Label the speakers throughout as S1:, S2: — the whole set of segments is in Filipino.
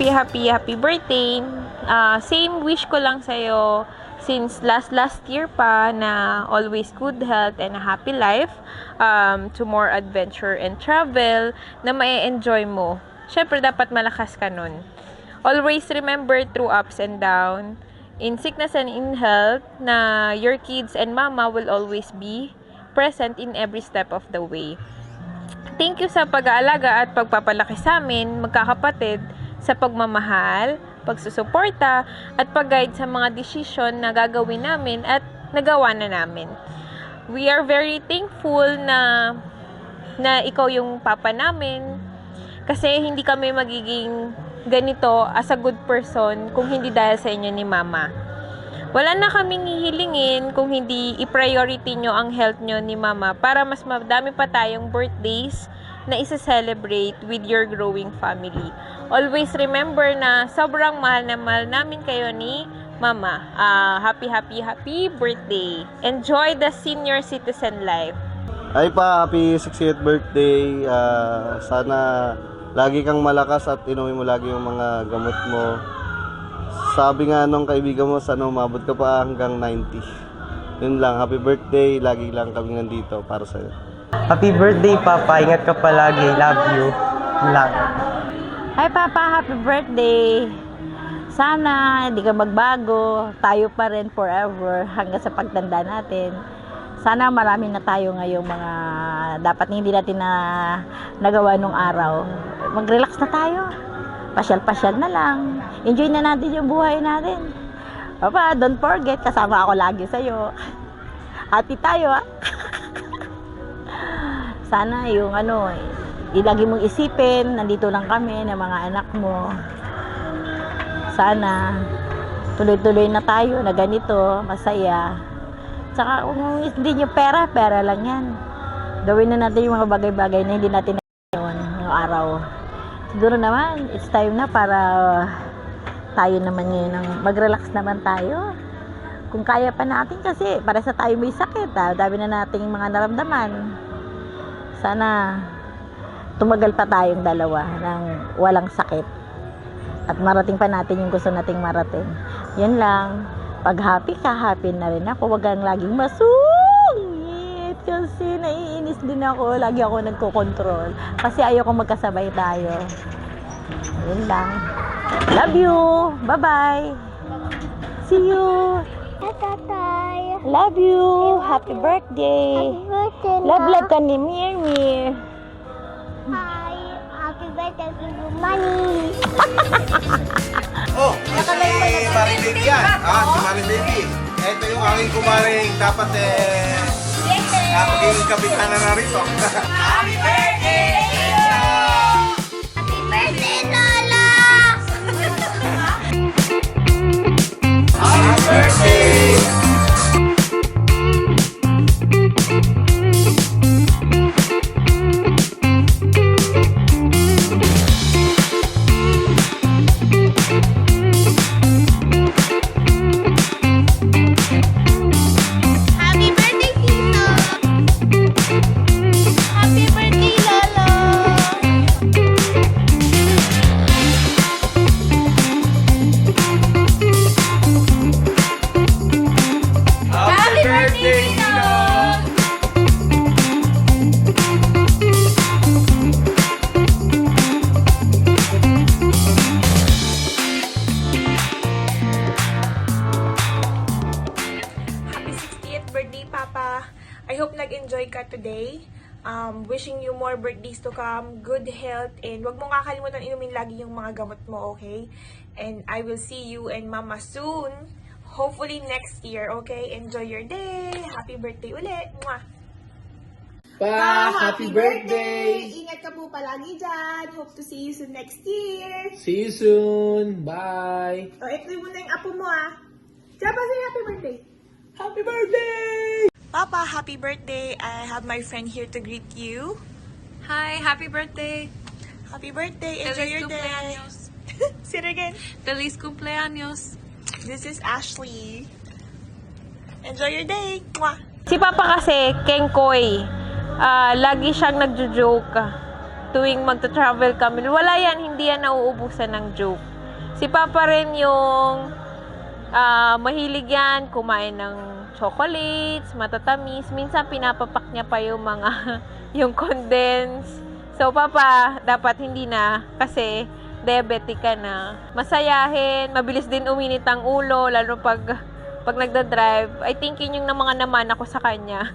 S1: happy birthday. Same wish ko lang sa'yo since last year pa na always good health and a happy life, to more adventure and travel na ma-enjoy mo. Syempre, dapat malakas ka nun. Always remember through ups and down, in sickness and in health, na your kids and mama will always be present in every step of the way. Thank you sa pag-aalaga at pagpapalaki sa amin, magkakapatid, sa pagmamahal, pagsusuporta, at pag-guide sa mga desisyon na gagawin namin at nagawa na namin. We are very thankful na ikaw yung papa namin, kasi hindi kami magiging ganito as a good person kung hindi dahil sa inyo ni mama. Wala na kaming hihilingin kung hindi i-priority nyo ang health nyo ni mama para mas madami pa tayong birthdays na isa-celebrate with your growing family. Always remember na sobrang mahal na mahal namin kayo ni mama. Happy birthday. Enjoy the senior citizen life.
S2: Ay pa, happy 60th birthday. Sana lagi kang malakas at inumin mo lagi yung mga gamot mo. Sabi nga nung kaibigan mo, sana umabot ka pa hanggang 90. Yun lang, happy birthday. Lagi lang kami nandito para sa'yo.
S3: Happy birthday, Papa. Ingat ka palagi. Love you. Lang.
S4: Hi, Papa. Happy birthday. Sana hindi ka magbago. Tayo pa rin forever hanggang sa pagtanda natin. Sana marami na tayo ngayong mga dapat hindi natin na nagawa nung araw. Mag-relax na tayo. Pasyal-pasyal na lang. Enjoy na natin yung buhay natin. Papa, don't forget, kasama ako lagi sa'yo. Happy tayo, ha? Sana yung ilagi mong isipin, nandito lang kami ng mga anak mo. Sana tuloy-tuloy na tayo na ganito, masaya. Tsaka kung hindi nyo pera lang yan. Gawin na natin yung mga bagay-bagay na hindi natin ngayon, ngayong araw. Siguro naman, it's time na para tayo naman ngayon, mag-relax naman tayo. Kung kaya pa natin kasi, para sa tayo may sakit, dami na nating mga naramdaman. Sana tumagal pa tayong dalawa ng walang sakit. At marating pa natin yung gusto nating marating. Yan lang. Pag happy ka, happy na rin ako. Huwag kang laging masungit. Kasi naiinis din ako. Lagi ako nagko-control. Kasi ayoko magkasabay tayo. Yun lang. Love you. Bye-bye. See you.
S5: Tatay.
S4: Love you. Happy birthday.
S5: Happy birthday,
S4: Love ka ni Mir.
S5: Hi. Happy birthday to you, Money.
S6: Oh, si Maring Baby yan. Si Maring Baby. Ito yung aking kumaring dapat magiging kapitan na rito.
S5: Happy birthday, Lola!
S6: Happy birthday!
S5: Happy birthday, Tito! Happy birthday, Lolo!
S6: Happy birthday, Tino!
S1: Happy 60th birthday, Papa. I hope nag-enjoy ka today. Wishing you more birthdays to come, good health, and wag mong kakalimutan inumin lagi yung mga gamot mo, okay? And I will see you and Mama soon. Hopefully next year, okay? Enjoy your day. Happy birthday ulit. Mwah!
S7: Pa, happy birthday!
S8: Ingat ka po palagi dyan. Hope to see you soon next year.
S7: See you soon! Bye!
S8: O, ito muna yung apo mo, Japa, say happy birthday.
S7: Happy birthday!
S1: Papa, happy birthday. I have my friend here to greet you.
S9: Hi, happy birthday.
S1: Happy birthday. Enjoy
S9: Feliz
S1: your day.
S9: cumpleaños.
S1: Say it again.
S9: Feliz cumpleaños.
S1: This is Ashley. Enjoy your day. Mwah!
S4: Si Papa kasi, kengkoy. Lagi siyang nagjo-joke tuwing magta-travel kami. Wala yan, hindi yan nauubusan ng joke.
S1: Si Papa rin yung mahilig yan, kumain ng chocolates, matatamis. Minsan pinapapak niya pa yung mga, yung condense. So, Papa, dapat hindi na kasi diabetic ka na. Masayahin, mabilis din uminit ang ulo, lalo pag nagda-drive. I think yun yung mga naman ako sa kanya.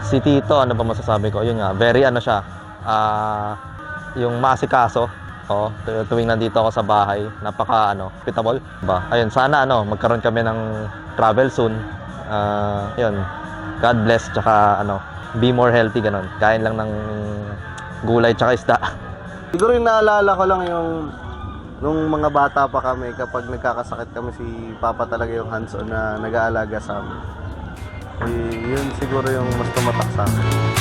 S10: Si Tito, ano ba masasabi ko? Yun nga, very ano siya, yung maasikaso. Oo, tuwing nandito ako sa bahay, napaka hospitable ba? Ayun, sana magkaroon kami ng travel soon. Yun. God bless, tsaka be more healthy, ganun. Kain lang ng gulay tsaka isda.
S2: Siguro yung naalala ko lang yung nung mga bata pa kami, kapag nagkakasakit kami, si Papa talaga yung hands-on na nag-aalaga sa amin. Yun siguro yung mas tumatak sa akin.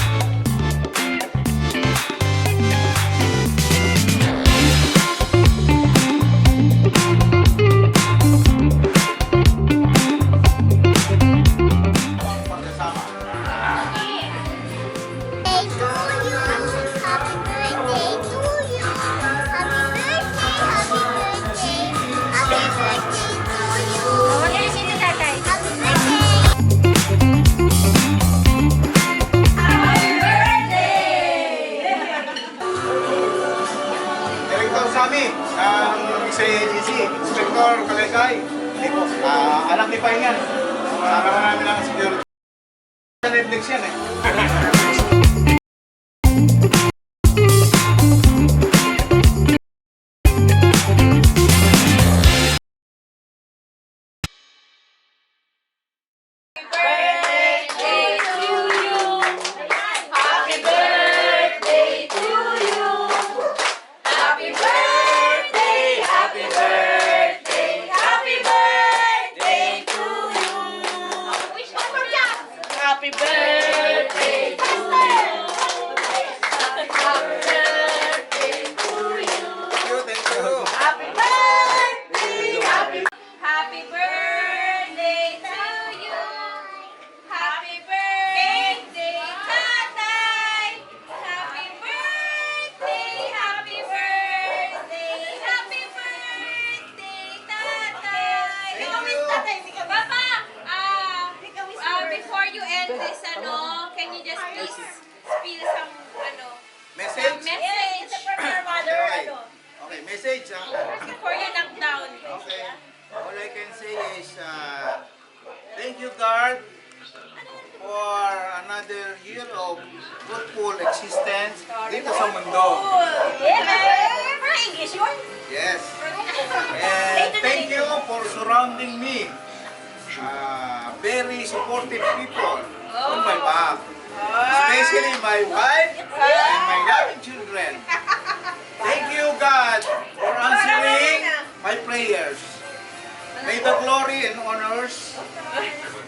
S6: Director Sammy, sa agency, Inspector Kalekay. Anak ni Pahingan. Kasama namin ang security. Sa Netflix yan eh.
S1: Before you end this, can you just please spill some,
S6: Message?
S1: message
S6: Okay, message.
S1: before you knock down?
S6: Okay. All I can say is, thank you, God, for another year of fruitful existence dito sa mundo. Yes. And thank you for surrounding me. Very supportive people on my back. Especially my wife and my loving children. Thank you, God, for answering my prayers. May the glory and honors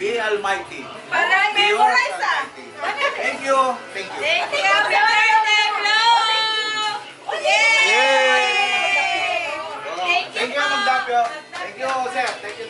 S6: be Almighty. Be yours, Almighty. Thank you. Thank you.
S1: Happy birthday, Flo!
S6: Yay! Thank you, Ma'am Dapio. Thank you, sir. Thank you.